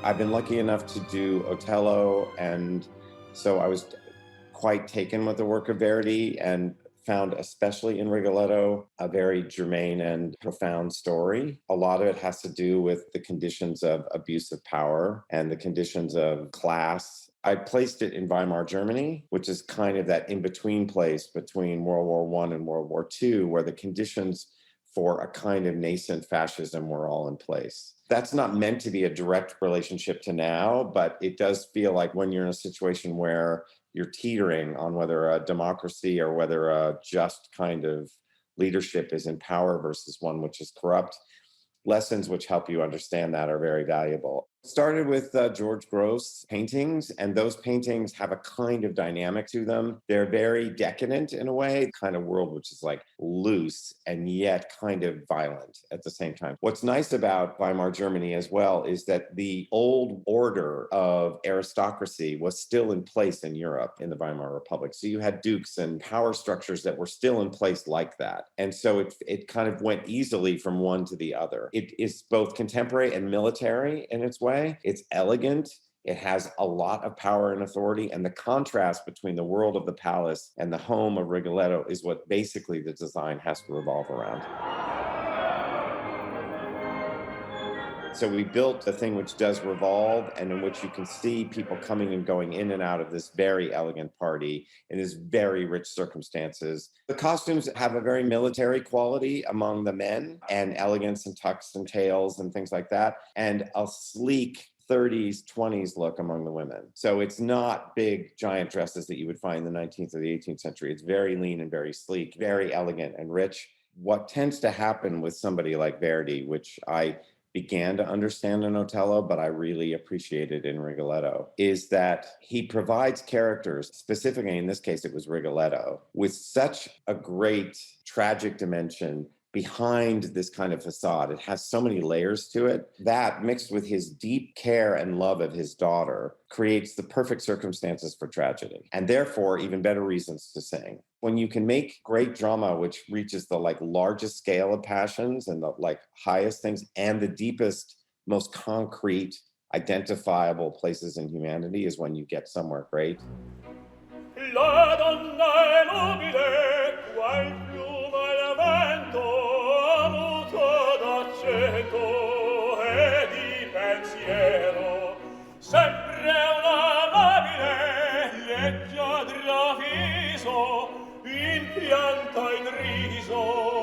I've been lucky enough to do Otello, and so I was quite taken with the work of Verdi and found, especially in Rigoletto, a very germane and profound story. A lot of it has to do with the conditions of abuse of power and the conditions of class. I placed it in Weimar Germany, which is kind of that in-between place between World War I and World War II, where the conditions for a kind of nascent fascism were all in place. That's not meant to be a direct relationship to now, but it does feel like when you're in a situation where you're teetering on whether a democracy or whether a just kind of leadership is in power versus one which is corrupt, lessons which help you understand that are very valuable. Started with George Gross paintings, and those paintings have a kind of dynamic to them. They're very decadent in a way, kind of world which is like loose and yet kind of violent at the same time. What's nice about Weimar Germany as well is that the old order of aristocracy was still in place in Europe in the Weimar Republic. So you had dukes and power structures that were still in place like that. And so it kind of went easily from one to the other. It is both contemporary and military in its way. It's elegant. It has a lot of power and authority. And the contrast between the world of the palace and the home of Rigoletto is what basically the design has to revolve around. So we built a thing which does revolve and in which you can see people coming and going in and out of this very elegant party in this very rich circumstances. The costumes have a very military quality among the men, and elegance and tucks and tails and things like that, and a sleek 30s, 20s look among the women. So it's not big, giant dresses that you would find in the 19th or the 18th century. It's very lean and very sleek, very elegant and rich. What tends to happen with somebody like Verdi, which I began to understand in Otello, but I really appreciated in Rigoletto, is that he provides characters, specifically in this case, it was Rigoletto, with such a great tragic dimension behind this kind of facade. It has so many layers to it. That, mixed with his deep care and love of his daughter, creates the perfect circumstances for tragedy, and therefore even better reasons to sing. When you can make great drama which reaches the largest scale of passions and the highest things and the deepest, most concrete, identifiable places in humanity, is when you get somewhere great. La donna è nobile, qual piuma al vento, muto d'accento e di pensiero, sempre una amabile, leggiadra viso, in pianta in riso,